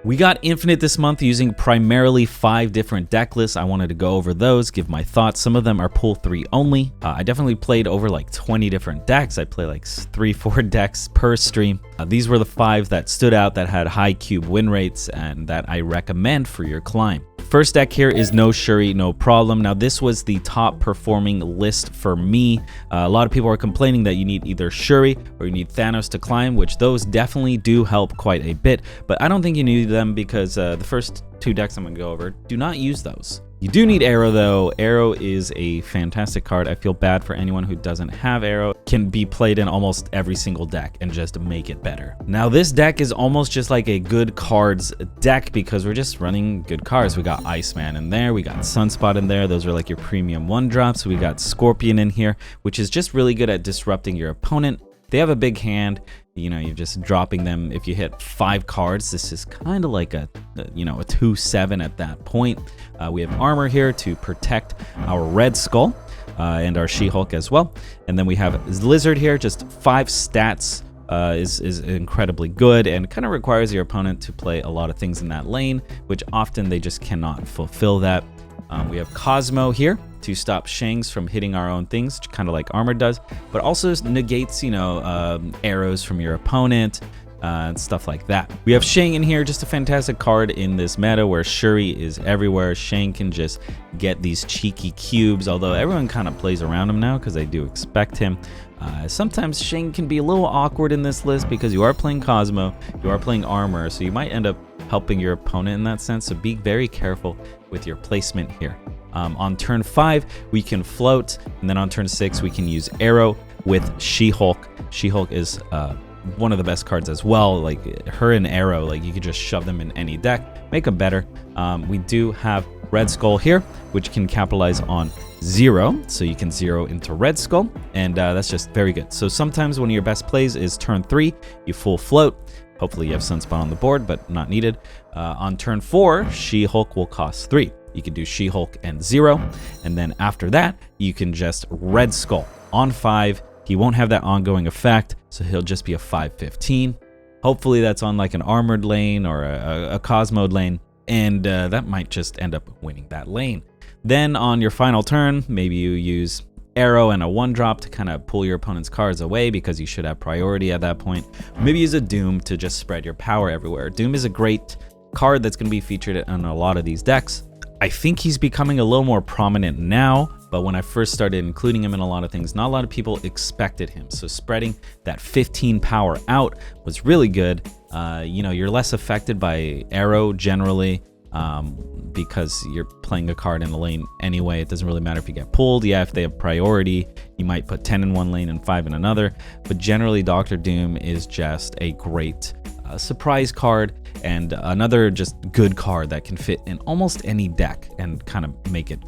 We got Infinite this month using primarily 5 different deck lists. I wanted to go over those, give my thoughts. Some of them are pool 3 only. I definitely played over like 20 different decks. I play like 3-4 decks per stream. These were the 5 that stood out that had high cube win rates and that I recommend for your climb. First deck here is No Shuri, No Problem. Now this was the top performing list for me. A lot of people are complaining that you need either Shuri or you need Thanos to climb, which those definitely do help quite a bit, but I don't think you need them because the first 2 decks I'm going to go over do not use those. You do need Arrow though. Arrow is a fantastic card. I feel bad for anyone who doesn't have Arrow. Can be played in almost every single deck and just make it better. Now this deck is almost just like a good cards deck because we're just running good cards. We got Iceman in there, we got Sunspot in there. Those are like your premium 1-drops. We got Scorpion in here, which is just really good at disrupting your opponent. They have a big hand, you know, you're just dropping them. If you hit 5 cards, this is kind of like a 2/7 at that point. We have armor here to protect our Red Skull and our She-Hulk as well. And then we have Lizard here, just 5 stats is incredibly good and kind of requires your opponent to play a lot of things in that lane, which often they just cannot fulfill that. We have Cosmo here to stop Shangs from hitting our own things, kind of like armor does, but also negates, arrows from your opponent and stuff like that. We have Shang in here, just a fantastic card in this meta where Shuri is everywhere. Shang can just get these cheeky cubes, although everyone kind of plays around him now because they do expect him. Sometimes Shang can be a little awkward in this list because you are playing Cosmo, you are playing armor, so you might end up helping your opponent in that sense, so be very careful with your placement here. On turn 5, we can float, and then on turn 6, we can use Arrow with She-Hulk. She-Hulk is one of the best cards as well. Like her and Arrow, like you could just shove them in any deck, make them better. We do have Red Skull here, which can capitalize on 0, so you can 0 into Red Skull, and that's just very good. So sometimes one of your best plays is turn 3, you full float. Hopefully you have Sunspot on the board, but not needed. On turn 4, She-Hulk will cost 3. You can do She-Hulk and 0, and then after that, you can just Red Skull on 5. He won't have that ongoing effect, so he'll just be a 5/15. Hopefully that's on like an armored lane or a Cosmo lane, and that might just end up winning that lane. Then on your final turn, maybe you use Arrow and a 1-drop to kind of pull your opponent's cards away because you should have priority at that point. Maybe use a Doom to just spread your power everywhere. Doom is a great card that's going to be featured in a lot of these decks. I think he's becoming a little more prominent now, but when I first started including him in a lot of things, not a lot of people expected him. So spreading that 15 power out was really good. You're less affected by Arrow generally because you're playing a card in the lane anyway. It doesn't really matter if you get pulled. Yeah, if they have priority, you might put 10 in one lane and 5 in another. But generally, Dr. Doom is just a great surprise card and another just good card that can fit in almost any deck and kind of make it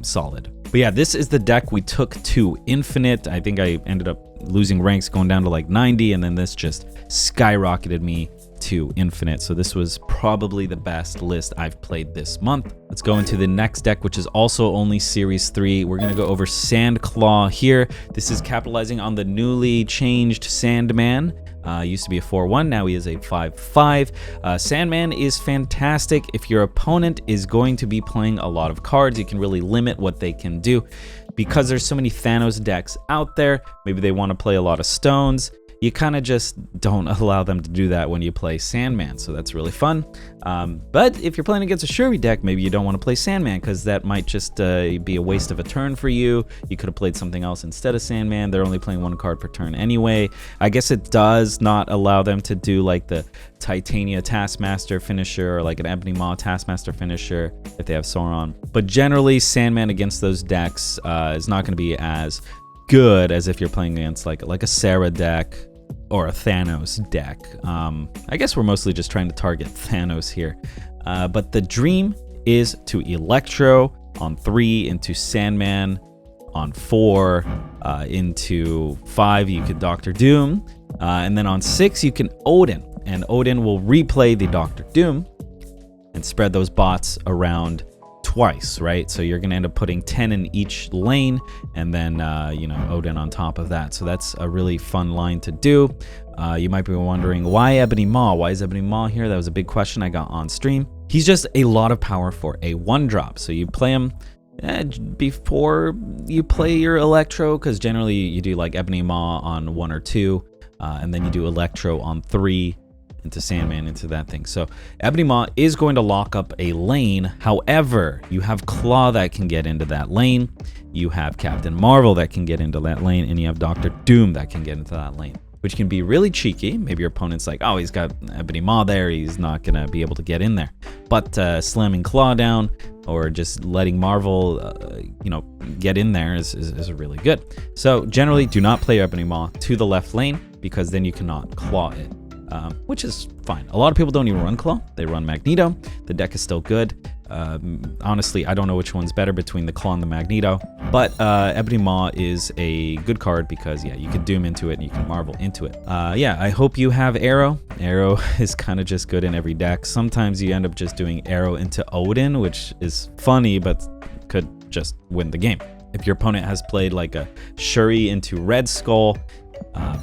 solid. But yeah, this is the deck we took to Infinite. I think I ended up losing ranks going down to like 90, and then this just skyrocketed me to Infinite. So this was probably the best list I've played this month. Let's go into the next deck, which is also only Series 3. We're gonna go over Sandclaw here. This is capitalizing on the newly changed Sandman. Used to be a 4/1, now he is a 5/5. Sandman is fantastic if your opponent is going to be playing a lot of cards. You can really limit what they can do. Because there's so many Thanos decks out there, maybe they want to play a lot of stones. You kind of just don't allow them to do that when you play Sandman, so that's really fun. But if you're playing against a Shuri deck, maybe you don't want to play Sandman because that might just be a waste of a turn for you. You could have played something else instead of Sandman. They're only playing 1 card per turn anyway. I guess it does not allow them to do like the Titania Taskmaster finisher or like an Ebony Maw Taskmaster finisher if they have Sauron. But generally, Sandman against those decks is not going to be as good as if you're playing against like a Sarah deck or a Thanos deck. I guess we're mostly just trying to target Thanos here. But the dream is to Electro on 3 into Sandman on 4 into 5 you could Dr. Doom, and then on 6 you can Odin, and Odin will replay the Dr. Doom and spread those bots around twice, right? So you're gonna end up putting 10 in each lane, and then you know, Odin on top of that. So that's a really fun line to do. You might be wondering, why Ebony Maw? Why is Ebony Maw here? That was a big question I got on stream. He's just a lot of power for a 1-drop. So you play him before you play your Electro, because generally you do like Ebony Maw on 1 or 2, and then you do Electro on 3, into Sandman, into that thing. So Ebony Maw is going to lock up a lane. However, you have Claw that can get into that lane. You have Captain Marvel that can get into that lane, and you have Doctor Doom that can get into that lane, which can be really cheeky. Maybe your opponent's like, oh, he's got Ebony Maw there, he's not gonna be able to get in there. But slamming Claw down or just letting Marvel, you know, get in there is really good. So generally, do not play Ebony Maw to the left lane, because then you cannot Claw it. Which is fine. A lot of people don't even run Claw. They run Magneto. The deck is still good. Honestly, I don't know which one's better between the Claw and the Magneto. But Ebony Maw is a good card because, yeah, you can Doom into it and you can Marvel into it. Yeah, I hope you have Arrow. Arrow is kind of just good in every deck. Sometimes you end up just doing Arrow into Odin, which is funny, but could just win the game. If your opponent has played like a Shuri into Red Skull,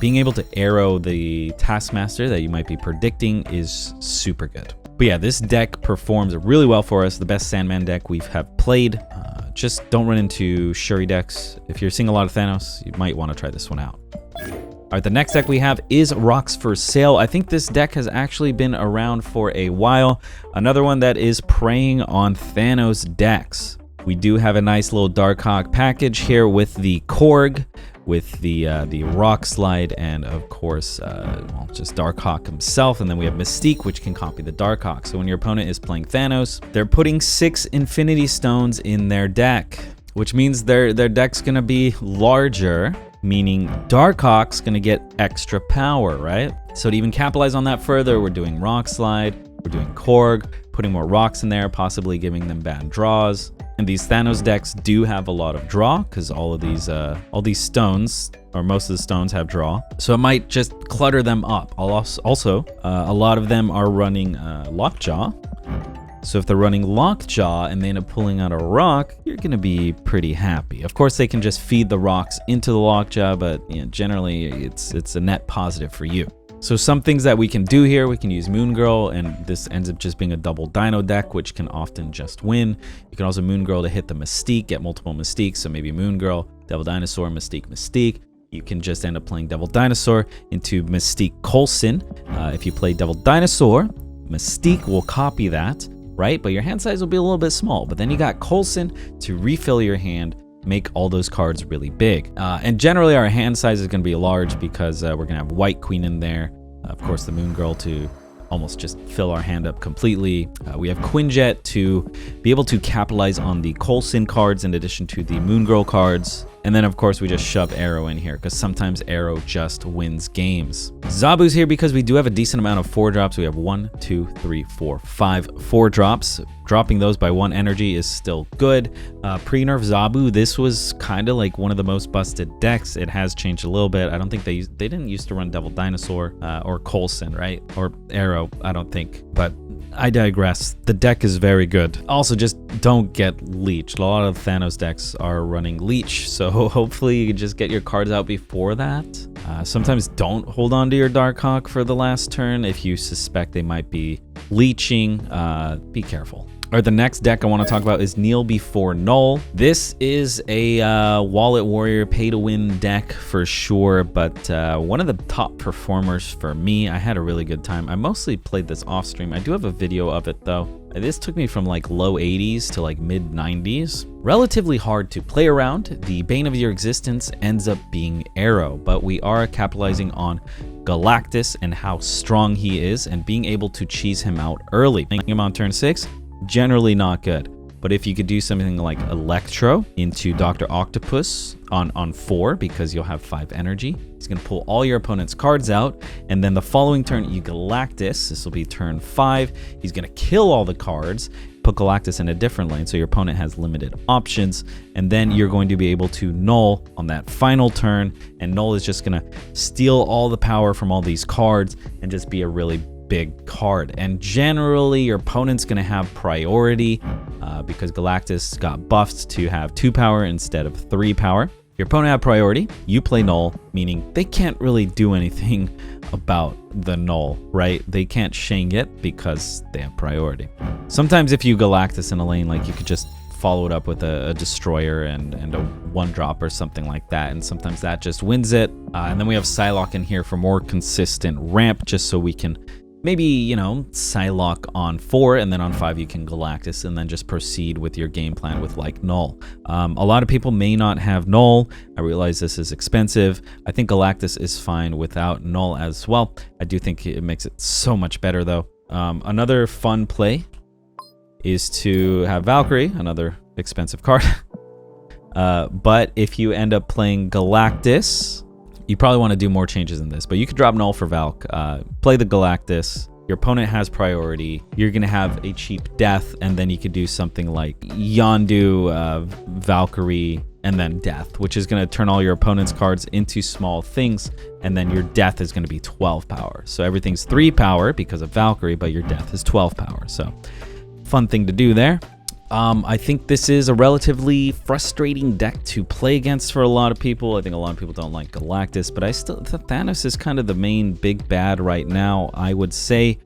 being able to arrow the Taskmaster that you might be predicting is super good. But yeah, this deck performs really well for us. The best Sandman deck we have played. Just don't run into Shuri decks. If you're seeing a lot of Thanos, you might want to try this one out. All right, the next deck we have is Rocks for Sale. I think this deck has actually been around for a while. Another one that is preying on Thanos decks. We do have a nice little Darkhawk package here with the Korg, with the Rock Slide, and of course, well, just Darkhawk himself. And then we have Mystique, which can copy the Darkhawk. So when your opponent is playing Thanos, they're putting 6 Infinity Stones in their deck, which means their deck's gonna be larger, meaning Darkhawk's gonna get extra power, right? So to even capitalize on that further, we're doing Rock Slide, we're doing Korg, putting more rocks in there, possibly giving them bad draws. And these Thanos decks do have a lot of draw, because all these stones, or most of the stones, have draw. So it might just clutter them up. Also, a lot of them are running Lockjaw. So if they're running Lockjaw and they end up pulling out a rock, you're going to be pretty happy. Of course, they can just feed the rocks into the Lockjaw, but you know, generally it's a net positive for you. So some things that we can do here, we can use Moon Girl, and this ends up just being a double Dino deck, which can often just win. You can also Moon Girl to hit the Mystique, get multiple Mystiques, so maybe Moon Girl, Devil Dinosaur, Mystique, Mystique. You can just end up playing Devil Dinosaur into Mystique Coulson. If you play Devil Dinosaur, Mystique will copy that, right? But your hand size will be a little bit small. But then you got Coulson to refill your hand, make all those cards really big. And generally our hand size is going to be large because we're going to have White Queen in there. Of course, the Moon Girl to almost just fill our hand up completely. We have Quinjet to be able to capitalize on the Coulson cards in addition to the Moon Girl cards. And then, of course, we just shove Arrow in here because sometimes Arrow just wins games. Zabu's here because we do have a decent amount of 4-drops. We have 1, 2, 3, 4, 5 4-drops. Dropping those by 1 energy is still good. Pre-nerf Zabu, this was kind of like one of the most busted decks. It has changed a little bit. I don't think they didn't used to run Devil Dinosaur or Coulson, right? Or Arrow, I don't think. But I digress. The deck is very good. Also, just don't get Leech. A lot of Thanos decks are running Leech, so hopefully you can just get your cards out before that. Sometimes don't hold on to your Darkhawk for the last turn. If you suspect they might be leeching, be careful. All right, the next deck I want to talk about is Kneel Before Null. This is a Wallet Warrior pay-to-win deck for sure, but one of the top performers for me. I had a really good time. I mostly played this off stream. I do have a video of it though. This took me from like low 80s to like mid 90s. Relatively hard to play around. The bane of your existence ends up being Arrow, but we are capitalizing on Galactus and how strong he is and being able to cheese him out early. Playing him on turn 6, generally not good. But if you could do something like Electro into Dr. Octopus on 4, because you'll have 5 energy, he's going to pull all your opponent's cards out, and then the following turn you Galactus. This will be turn 5. He's going to kill all the cards, put Galactus in a different lane, so your opponent has limited options, and then you're going to be able to Null on that final turn, and Null is just going to steal all the power from all these cards and just be a really big card. And generally your opponent's going to have priority because Galactus got buffed to have 2 power instead of 3 power. Your opponent have priority, you play null, meaning they can't really do anything about the null, right? They can't shang it because they have priority. Sometimes if you Galactus in a lane, like you could just follow it up with a destroyer and a 1-drop or something like that, and sometimes that just wins it. And then we have Psylocke in here for more consistent ramp, just so we can maybe, you know, Psylocke on 4, and then on 5 you can Galactus, and then just proceed with your game plan with like null. A lot of people may not have null. I realize this is expensive. I think Galactus is fine without null as well. I do think it makes it so much better though. Another fun play is to have Valkyrie, another expensive card. But if you end up playing Galactus, you probably want to do more changes in this, but you could drop null for Valk, play the Galactus, your opponent has priority, you're going to have a cheap death, and then you could do something like Yondu, Valkyrie, and then death, which is going to turn all your opponent's cards into small things, and then your death is going to be 12 power. So everything's 3 power because of Valkyrie, but your death is 12 power. So fun thing to do there. I think this is a relatively frustrating deck to play against for a lot of people. I think a lot of people don't like Galactus, but Thanos is kind of the main big bad right now, I would say,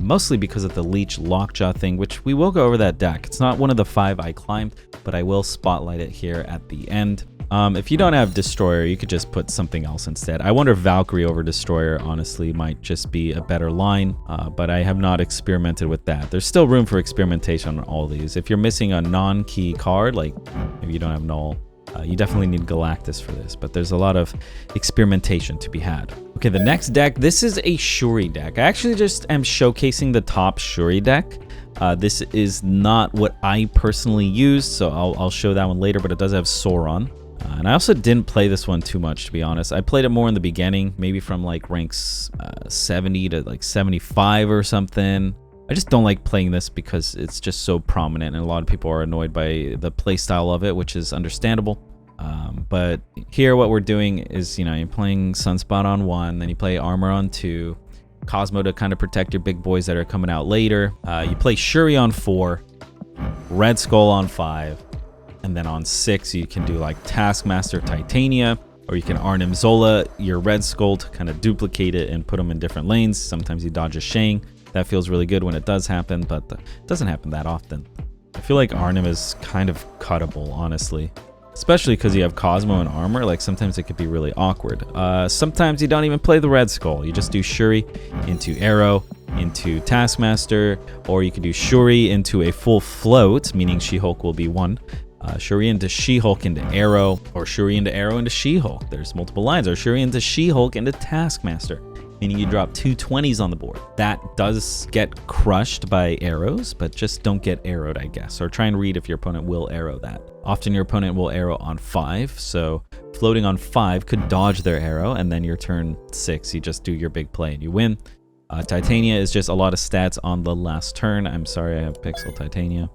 mostly because of the Leech Lockjaw thing, which we will go over that deck. It's not one of the 5 I climbed, but I will spotlight it here at the end. If you don't have Destroyer, you could just put something else instead. I wonder if Valkyrie over Destroyer honestly might just be a better line, but I have not experimented with that. There's still room for experimentation on all these. If you're missing a non-key card, like maybe you don't have null, you definitely need Galactus for this, but there's a lot of experimentation to be had. Okay, the next deck, this is a Shuri deck. I actually just am showcasing the top Shuri deck. This is not what I personally use, so I'll show that one later, but it does have Sauron. And I also didn't play this one too much, to be honest. I played it more in the beginning, maybe from like ranks 70 to like 75 or something. I just don't like playing this because it's just so prominent, and a lot of people are annoyed by the playstyle of it, which is understandable. But here what we're doing is, you know, you're playing Sunspot on 1, then you play Armor on 2, Cosmo to kind of protect your big boys that are coming out later. You play Shuri on 4, Red Skull on 5, and then on 6 you can do like Taskmaster Titania, or you can Arnim Zola your Red Skull to kind of duplicate it and put them in different lanes. Sometimes you dodge a Shang. That feels really good when it does happen, but it doesn't happen that often. I feel like Arnim is kind of cuttable, honestly. Especially because you have Cosmo and Armor, like sometimes it could be really awkward. Sometimes you don't even play the Red Skull. You just do Shuri into Arrow, into Taskmaster, or you could do Shuri into a full float, meaning She-Hulk will be 1. Shuri into She-Hulk into Arrow, or Shuri into Arrow into She-Hulk. There's multiple lines. Or Shuri into She-Hulk into Taskmaster, meaning you drop 2 20s on the board. That does get crushed by arrows, but just don't get arrowed, I guess. Or try and read if your opponent will arrow that. Often your opponent will arrow on 5, so floating on 5 could dodge their arrow, and then your turn 6, you just do your big play and you win. Titania is just a lot of stats on the last turn. I'm sorry, I have Pixel Titania.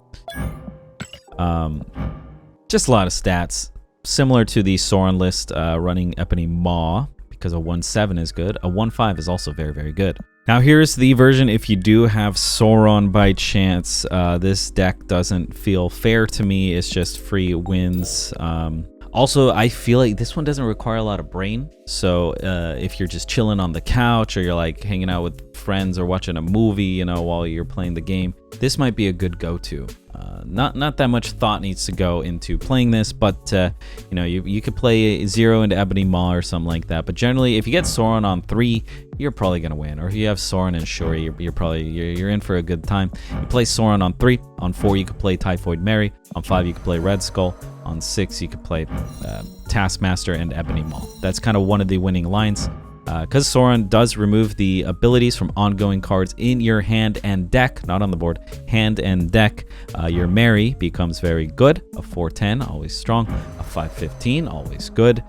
Just a lot of stats, similar to the Sauron list, running Epony Maw, because a 1/7 is good. A 1/5 is also very, very good. Now here's the version if you do have Sauron by chance. This deck doesn't feel fair to me. It's just free wins. Also, I feel like this one doesn't require a lot of brain. So if you're just chilling on the couch, or you're like hanging out with friends or watching a movie, you know, while you're playing the game, this might be a good go-to. Not that much thought needs to go into playing this, but you know, you could play 0 into Ebony Maw or something like that. But generally, if you get Sauron on 3, you're probably gonna win. Or if you have Sauron and Shuri, you're in for a good time. You play Sauron on 3. On 4, you could play Typhoid Mary. On 5, you could play Red Skull. On 6, you could play Taskmaster and Ebony Maw. That's kind of one of the winning lines. Because Sauron does remove the abilities from ongoing cards in your hand and deck, not on the board, hand and deck, your Mary becomes very good. A 4/10, always strong. A 5/15, always good.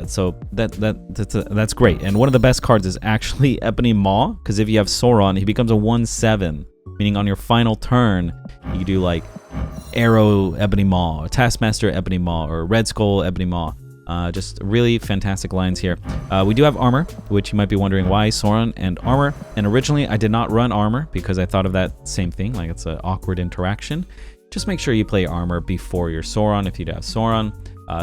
So that's great. And one of the best cards is actually Ebony Maw, because if you have Sauron, he becomes a 1/7, meaning on your final turn, you can do like Arrow Ebony Maw, or Taskmaster Ebony Maw, or Red Skull Ebony Maw. Just really fantastic lines here. We do have Armor, which you might be wondering why Sauron and Armor. And originally I did not run Armor because I thought of that same thing, like it's an awkward interaction. just make sure you play armor before your Sauron if you have Sauron.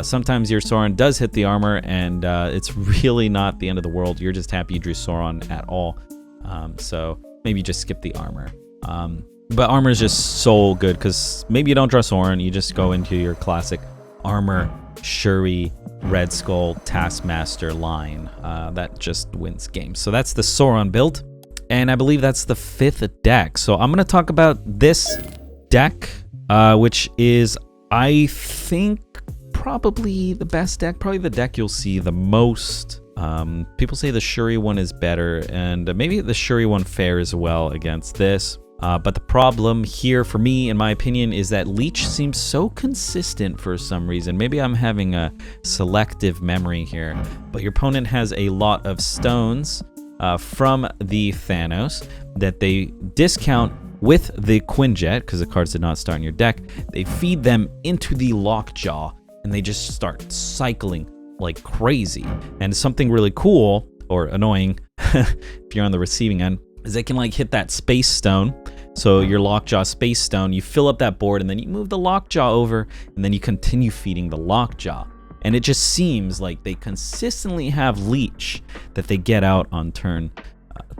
Sometimes your Sauron does hit the armor, and it's really not the end of the world. You're just happy you drew Sauron at all. So maybe just skip the armor. But armor is just so good because maybe you don't draw Sauron. You just go into your classic armor, Shuri, Red Skull, Taskmaster line. That just wins games. So that's the Sauron build. And I believe that's the 5th deck. So I'm going to talk about this deck, which is, I think, probably the best deck, probably the deck you'll see the most. People say the Shuri one is better, and maybe the Shuri one fares well against this. But the problem here for me, in my opinion, is that Leech seems so consistent for some reason. Maybe I'm having a selective memory here, but your opponent has a lot of stones from the Thanos that they discount with the Quinjet, because the cards did not start in your deck. They feed them into the Lockjaw, and they just start cycling like crazy. And something really cool, or annoying, if you're on the receiving end, is they can like hit that Space Stone. So your Lockjaw Space Stone, you fill up that board, and then you move the Lockjaw over, and then you continue feeding the Lockjaw. And it just seems like they consistently have Leech that they get out on turn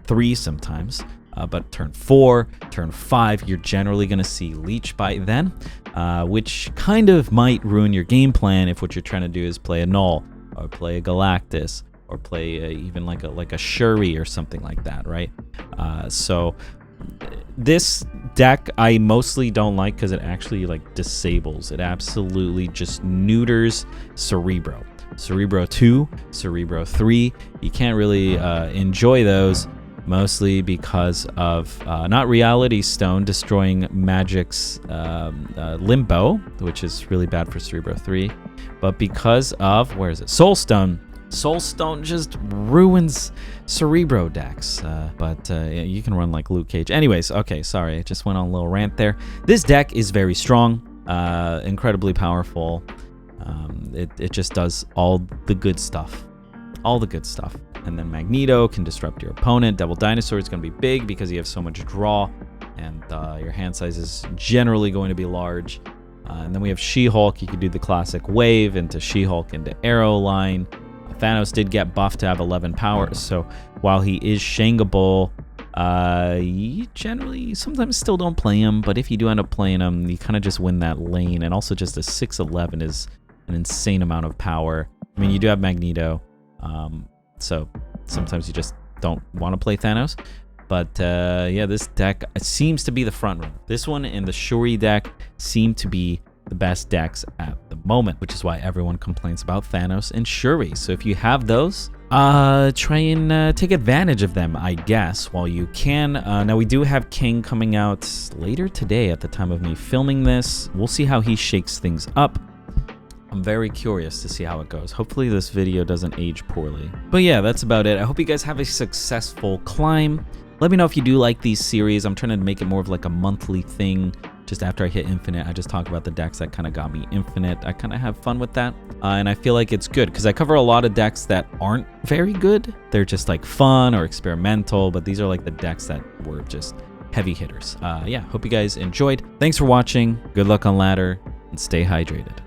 3 sometimes. But turn 4, turn 5, you're generally going to see Leech by then, which kind of might ruin your game plan if what you're trying to do is play a Null, or play a Galactus, or play even like a Shuri or something like that, right? So this deck I mostly don't like because it actually like disables. It absolutely just neuters Cerebro. Cerebro 2, Cerebro 3. You can't really enjoy those. Mostly because of not Reality Stone destroying Magic's Limbo, which is really bad for Cerebro 3, but because of, where is it? Soul Stone. Soul Stone just ruins Cerebro decks, but you can run like Luke Cage. Anyways, okay, sorry, I just went on a little rant there. This deck is very strong, incredibly powerful. It just does all the good stuff. All the good stuff. And then Magneto can disrupt your opponent. Devil Dinosaur is going to be big because you have so much draw, and your hand size is generally going to be large. And then we have She-Hulk. You could do the classic wave into She-Hulk into Arrow line. Thanos did get buffed to have 11 power, so while he is Shangable, you generally sometimes still don't play him, but if you do end up playing him, you kind of just win that lane. And also just a 6'11 is an insane amount of power. I mean, you do have Magneto, so sometimes you just don't want to play Thanos. But yeah, this deck seems to be the front runner. This one and the Shuri deck seem to be the best decks at the moment, which is why everyone complains about Thanos and Shuri. So if you have those, try and take advantage of them, I guess, while you can. Now, we do have King coming out later today at the time of me filming this. We'll see how he shakes things up. I'm very curious to see how it goes. Hopefully this video doesn't age poorly. But yeah, that's about it. I hope you guys have a successful climb. Let me know if you do like these series. I'm trying to make it more of like a monthly thing. Just after I hit Infinite, I just talk about the decks that kind of got me Infinite. I kind of have fun with that. And I feel like it's good because I cover a lot of decks that aren't very good. They're just like fun or experimental, but these are like the decks that were just heavy hitters. Yeah, hope you guys enjoyed. Thanks for watching. Good luck on ladder and stay hydrated.